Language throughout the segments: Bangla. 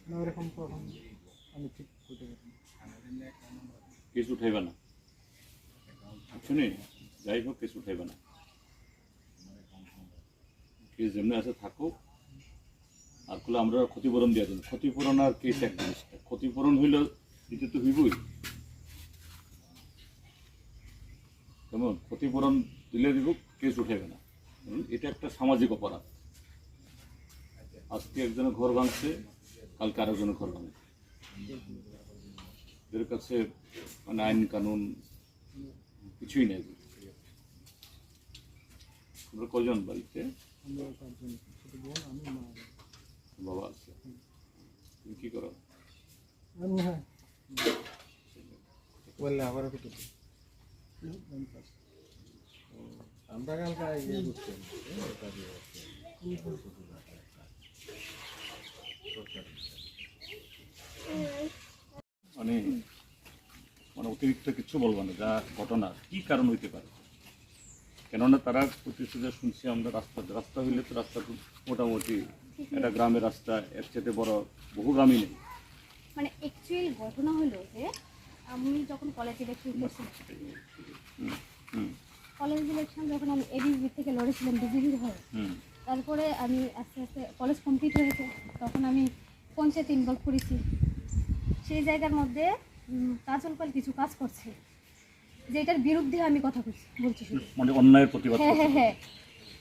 না এরকম তো এখন আমি ঠিক করতে পারি না। কেস উঠাইবে না, শুনি যাই হোক কেস উঠাইবে না, কেস যেমনি আছে থাকুক। আর করলে আমরা ক্ষতিপূরণ দিয়ে দেবো। ক্ষতিপূরণ আর কেস এক জিনিসটা, ক্ষতিপূরণ হইল এটা তো হইবই, কেমন? ক্ষতিপূরণ দিলে দিব, কেস উঠাইবে না। এটা একটা সামাজিক অপরাধ। আজকে একজনের ঘর ভাঙছে, কালকে আরেকজনের ঘর ভাঙছে। এদের কাছে মানে আইন কানুন কিছুই নেই। তোমরা কজন বাড়িতে? আমরা পাঁচজন, ছোট বোন, আমি, মা। বাবা আছে। তুমি কি করো? আমি হ্যাঁ বললে আবার একটু আমরা কালকে ইয়ে করছি মানে মানে অতিরিক্ত কিছু বলবো না, যা ঘটনা কি কারণ হইতে পারে। কেননা তারা প্রতিশ্রুতি শুনছি আমরা, রাস্তা হইলে তো রাস্তা খুব মোটামুটি একটা গ্রামের রাস্তা, এর চেয়ে বড় বহু গ্রামই নেই। মানে অ্যাকচুয়ালি ঘটনা হলো যে আমি যখন কলেজ ইলেকশন করছিলাম, কলেজ ইলেকশন যখন আমি এবিবি থেকে লড়েছিলাম বিজেপির হয়ে, তারপরে আমি আস্তে আস্তে কলেজ কমপ্লিট হয়েছে, তখন আমি পঞ্চায়েত ইনভলভ করেছি। সেই জায়গার মধ্যে কাজল পাল কিছু কাজ করছে, যেটার বিরুদ্ধে আমি কথা বলছি শুধু, মানে অন্যায়ের প্রতিবাদ। হ্যাঁ হ্যাঁ হ্যাঁ।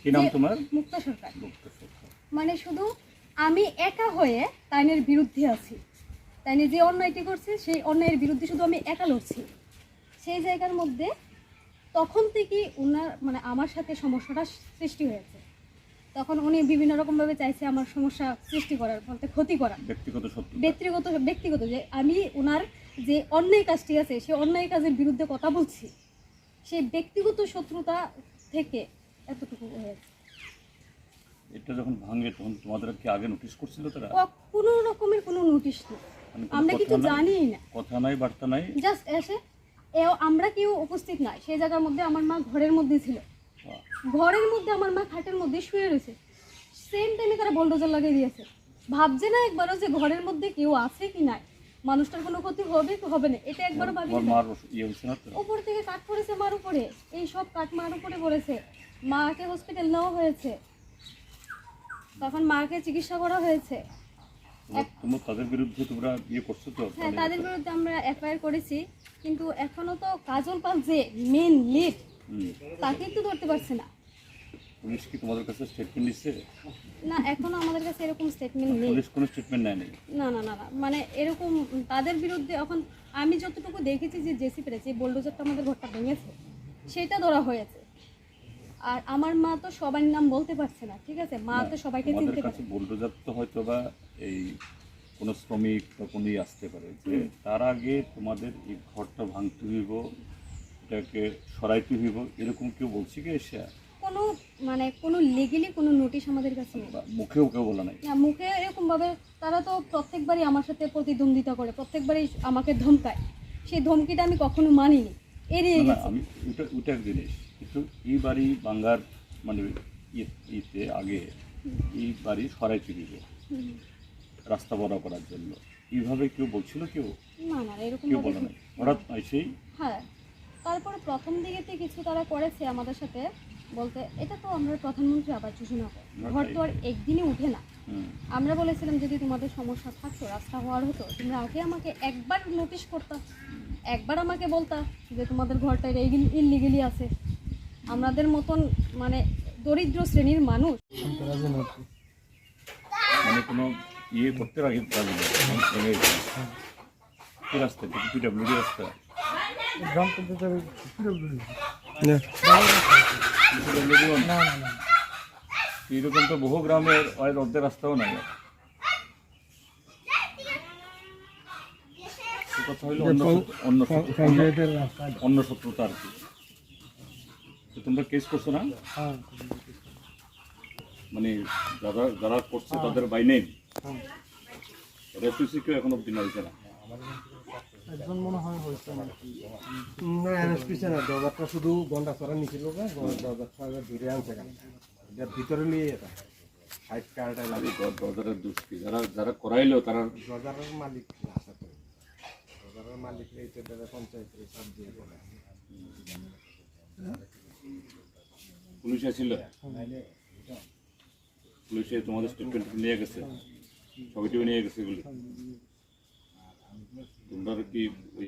কি নাম তোমার? মুক্তা সরকার। মানে শুধু আমি একা হয়ে তাইনের বিরুদ্ধে আছি, তাইনে যে অন্যায়টি করছে সেই অন্যায়ের বিরুদ্ধে শুধু আমি একা লড়ছি। সেই জায়গার মধ্যে তখন থেকেই ওনার মানে আমার সাথে সমস্যাটা সৃষ্টি হয়েছে। তখন উনি বিভিন্ন রকমভাবে চাইছে আমার সমস্যা সৃষ্টি করার, বলতে ক্ষতি করা, ব্যক্তিগত যে আমি ওনার যে অন্যায় কাজটি আছে সেই অন্যায় কাজের বিরুদ্ধে কথা বলছি, সেই ব্যক্তিগত শত্রুতা থেকে এতটুকু হয়েছে। এটা যখন ভাঙে তখন তোমাদের কি আগে নোটিশ করছিল তারা? কোনো রকমের কোনো নোটিশ নেই, আমরা কিছু জানিই না, কথা নাই বার্তা নাই, জাস্ট এসে আমরা কেউ উপস্থিত নাই। সেই জায়গার মধ্যে আমার মা ঘরের মধ্যে ছিল, ঘরের মধ্যে আমার মা খাটের মধ্যে শুয়ে রয়েছে, সেম টাইমে তারা বোলডোজার লাগিয়ে দিয়েছে। ভাবছে না একবারও যে ঘরের মধ্যে কেউ আছে কি নাই, মানুষটার কোনো ক্ষতি হবে কি হবে না, এটা একবারও ভাবি না। উপর থেকে কাঠ পড়েছে মার উপরে, এই সব কাঠ মার উপরে পড়েছে। মাকে হসপিটাল নেওয়া হয়েছে, তখন মাকে চিকিৎসা করা হয়েছে। তাদের বিরুদ্ধে তোমরা ইয়ে করছো তো? হ্যাঁ, তাদের বিরুদ্ধে আমরা এফআইআর করেছি, কিন্তু এখনো তো কাজল পাল যে মেন লিড তাকে একটু ধরতে পারছে না। পুলিশ কি তোমাদের কাছে স্টেটমেন্ট নিচ্ছে? না, এখনো আমাদের কাছে এরকম স্টেটমেন্ট নেই। পুলিশ কোনো স্টেটমেন্ট নেয়নি? না না না না, মানে এরকম তাদের বিরুদ্ধে এখন আমি যতটুকু দেখেছি যে জেসি পেরেছে, বোলডোজারটা আমাদের ঘরটা ভেঙেছে সেটা ধরা হয়েছে। আর আমার মা তো সবার নাম বলতে পারছে না, ঠিক আছে, মা তো সবাইকে চিনতে পারে। বোলডোজার তো হয়তো বা এই কোনো শ্রমিক বা কোনো আসতে পারে, যে তার আগে তোমাদের এই ঘরটা ভাঙতে হইব, এটাকে সরাইতে হইব, এরকম কেউ বলছে কি এসে? কোনো মানে কোনো লিগ্যালি কোনো নোটিশ আমাদের কাছে নেই, মুখেও কেউ বলা নাই না। মুখে এরকম ভাবে তারা তো প্রত্যেকবারই আমার সাথে প্রতিদ্বন্দ্বিতা করে, প্রত্যেকবারই আমাকে ধমকায়, সেই ধমকিটা আমি কখনো মানিনি, এড়িয়ে গেছি। আমি ওটা এক জিনিস, কিন্তু এই বাড়ি বাঙ্গার মানে ইতে আগে এই বাড়ি সরাইতে দিব রাস্তা বড় করার জন্য, এইভাবে কেউ বলছিল? কেউ না না, এরকম কেউ বলে নাই, হঠাৎ সেই। হ্যাঁ, তারপরে প্রথম দিকেতে কিছু তারা করেছে আমাদের সাথে, বলতে এটা তো আমরা প্রধানমন্ত্রী আবাস যোজনা ঘর তো আর একদিনে উঠে না। আমরা বলেছিলাম যদি তোমাদের সমস্যা থাকতো, রাস্তা হওয়ার হতো, তোমরা আগে আমাকে একবার নোটিশ করতা, একবার আমাকে বলতা যে তোমাদের ঘরটা ইললিগালি আছে। আমাদের মতন মানে দরিদ্র শ্রেণীর মানুষ মানে কোনো ইয়ে করতে রাখি রাস্তা পিডব্লিউডি রাস্তা গ্রাম পঞ্চায়েত এইরকম তো বহু গ্রামের অর্ধেক রাস্তাও নাই। কথা হইলো অন্য শত্রুতা আর কি। তোমরা কেস করছো না? মানে যারা যারা করছে তাদের বাই নেই, রেফিউজি কেউ এখন অব্দি নাইছে না? একজন মনে হয় হয়েছে না, দরজাটা শুধু গন্ডা চড়া নিছিল, দরজা ধরে আনছে, ভিতরে নিয়ে এটা হাইট কার্ডে আরে লাগে বাজারের দোষ কি? যারা যারা করাইলো তারা বাজারের মালিক আশা করি বাজারের মালিক এই তো তারা পঞ্চায়েতের সব দিয়ে বলে পুলিশ ছিল, পুলিশে তোমাদের স্টেটমেন্ট নিয়ে গেছে, ছবিটিও নিয়ে গেছে এগুলি। তোমরা কি ওই